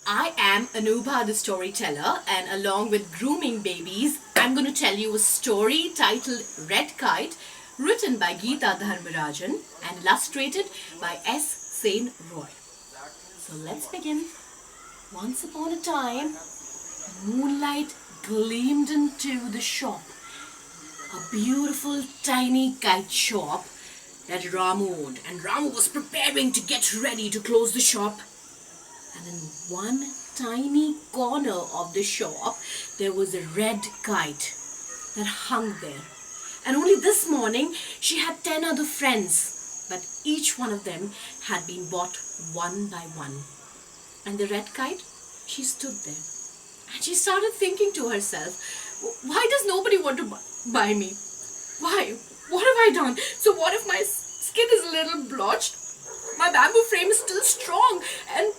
I am Anubha the storyteller, and along with Grooming Babies, I'm going to tell you a story titled Red Kite, written by Geeta Dharmarajan and illustrated by S. Sain Roy. So let's begin. Once upon a time, moonlight gleamed into the shop, a beautiful tiny kite shop that Ramu owned. And Ramu was preparing to get ready to close the shop. And in one tiny corner of the shop, there was a red kite that hung there. And only this morning, she had 10 other friends, but each one of them had been bought one by one. And the red kite, she stood there. And she started thinking to herself, why does nobody want to buy me? Why? What have I done? So what if my skin is a little blotched? My bamboo frame is still strong and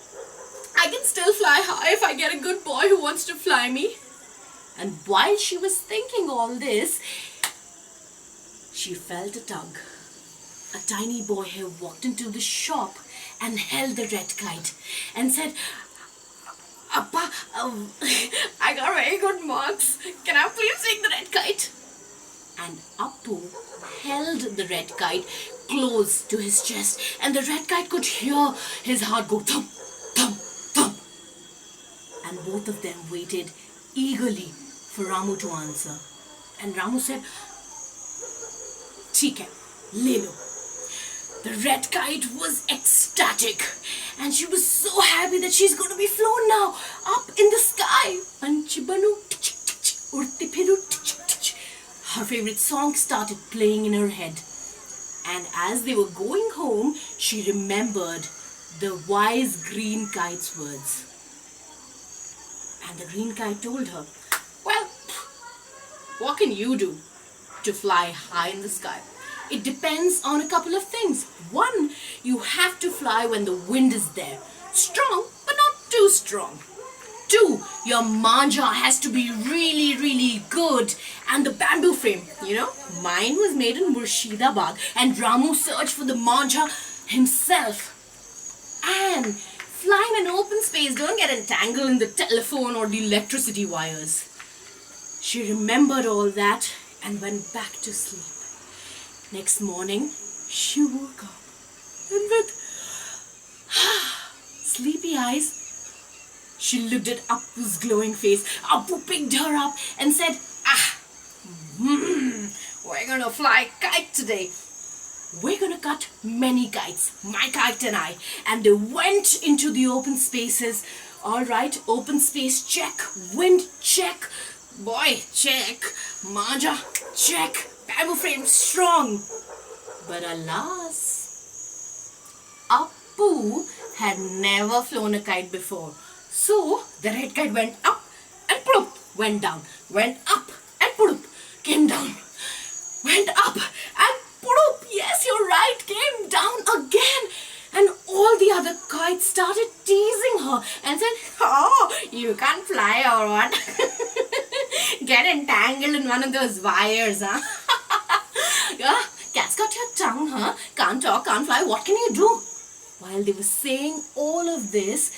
I can still fly high if I get a good boy who wants to fly me. And while she was thinking all this, she felt a tug. A tiny boy had walked into the shop and held the red kite and said, Appa, I got very good marks. Can I please take the red kite? And Appu held the red kite close to his chest, and the red kite could hear his heart go thump, thump, thump. And both of them waited eagerly for Ramu to answer. And Ramu said, "ठीक है, ले लो." The red kite was ecstatic, and she was so happy that she's going to be flown now up in the sky. Panchibanu, urti phiru. Her favorite song started playing in her head. And as they were going home, she remembered the wise green kite's words. And the green kite told her, well, what can you do to fly high in the sky? It depends on a couple of things. One, you have to fly when the wind is there. Strong, but not too strong. Two, your manja has to be really, really good. And the bamboo frame, mine was made in Murshidabad, and Ramu searched for the manja himself. And fly in an open space, don't get entangled in the telephone or the electricity wires. She remembered all that and went back to sleep. Next morning, she woke up and with sleepy eyes, she looked at Appu's glowing face. Appu picked her up and said, we're gonna fly a kite today. We're gonna cut many kites, my kite and I. And they went into the open spaces. All right, open space check, wind check, boy check, manja check, bamboo frame strong. But alas, Appu had never flown a kite before. So the red kite went up and ploop, went down, went up and ploop, came down, went up and ploop. Yes, you're right, came down again. And all the other kites started teasing her and said, oh, you can't fly or what? Get entangled in one of those wires, huh? Cat's got your tongue, huh? Can't talk, can't fly, what can you do? While they were saying all of this,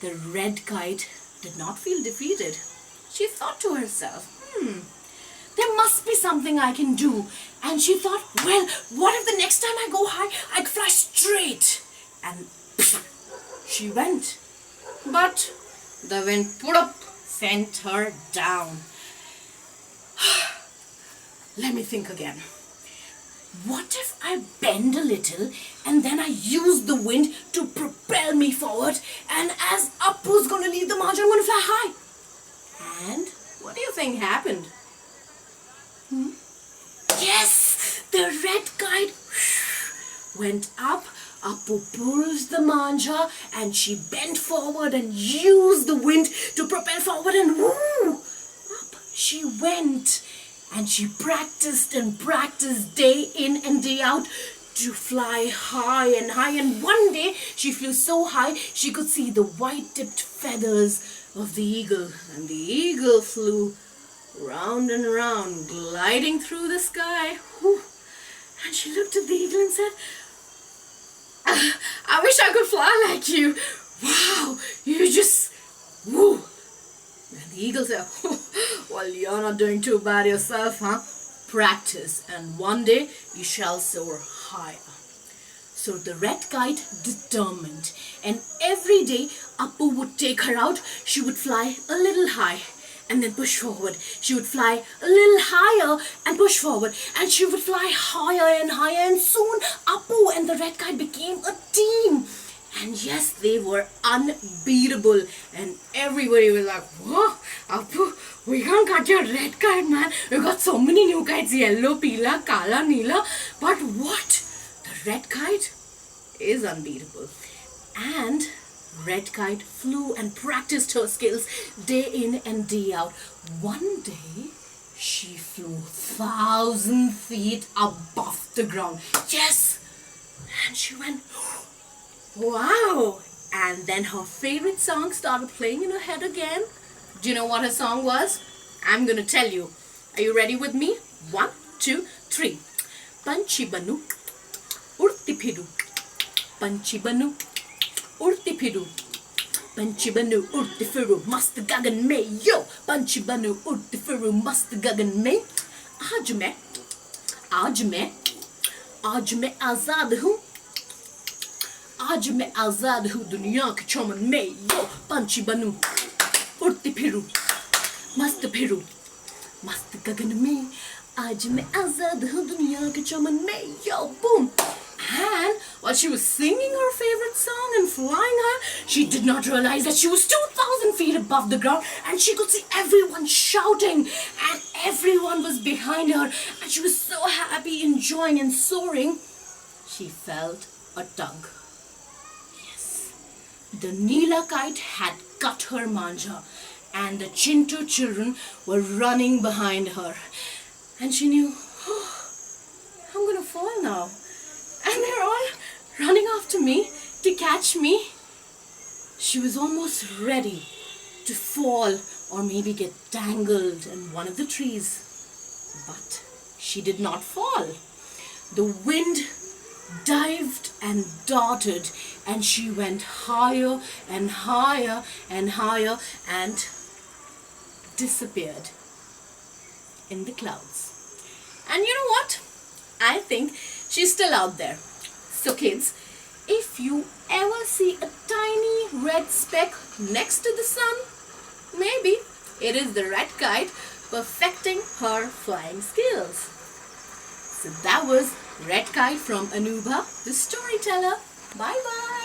the red kite did not feel defeated. She thought to herself, there must be something I can do. And she thought, well, what if the next time I go high, I can fly straight? And she went. But the wind put up, sent her down. Let me think again. What if I bend a little and then I use the wind to propel me forward, and as Appu's going to leave the manja, I'm going to fly high? And what do you think happened? Yes, the red kite went up. Appu pulled the manja and she bent forward and used the wind to propel forward, and woo, up she went. And she practiced and practiced day in and day out to fly high and high. And one day she flew so high she could see the white-tipped feathers of the eagle. And the eagle flew round and round, gliding through the sky. Whew. And she looked at the eagle and said, I wish I could fly like you. Wow, you just eagle said, well, you're not doing too bad yourself, huh? Practice, and one day you shall soar higher. So the red kite determined, and every day Appu would take her out. She would fly a little high and then push forward. She would fly a little higher and push forward, and she would fly higher and higher, and soon Appu and the red kite became a team. And yes, they were unbeatable, and everybody was like, whoa, Appu, we can't catch your red kite, man. We got so many new kites, yellow, pila, kala, neela. But what? The red kite is unbeatable. And red kite flew and practiced her skills day in and day out. One day, she flew 1,000 feet above the ground. Yes! And she went, wow! And then her favorite song started playing in her head again. Do you know what her song was? I'm gonna tell you. Are you ready with me? 1, 2, 3. Panchi banu, urti phiru. Panchi banu, urti phiru. Panchi banu, urti phiru. Mast gagan mein yo. Panchi banu, urti phiru. Mast gagan mein. आज मैं आजाद हूँ. आज मैं आजाद हूँ दुनिया के चमन में यो. पंछी बनूं उड़ती फिरूं मस्त फिरूं मस्त गगन में. आज मैं आजाद हूँ दुनिया के चमन में yo. Boom. And while she was singing her favorite song and flying high, she did not realize that she was 2,000 feet above the ground, and she could see everyone shouting, and everyone was behind her, and she was so happy, enjoying and soaring. She felt a tug. The Neela kite had cut her manja, and the Chintu children were running behind her. And she knew, oh, I'm gonna fall now. And they're all running after me to catch me. She was almost ready to fall or maybe get tangled in one of the trees. But she did not fall. The wind dived and darted, and she went higher and higher and higher and disappeared in the clouds. And you know what? I think she's still out there. So kids, if you ever see a tiny red speck next to the sun, maybe it is the red kite perfecting her flying skills. So that was Red Kite from Anubha, the storyteller. Bye bye.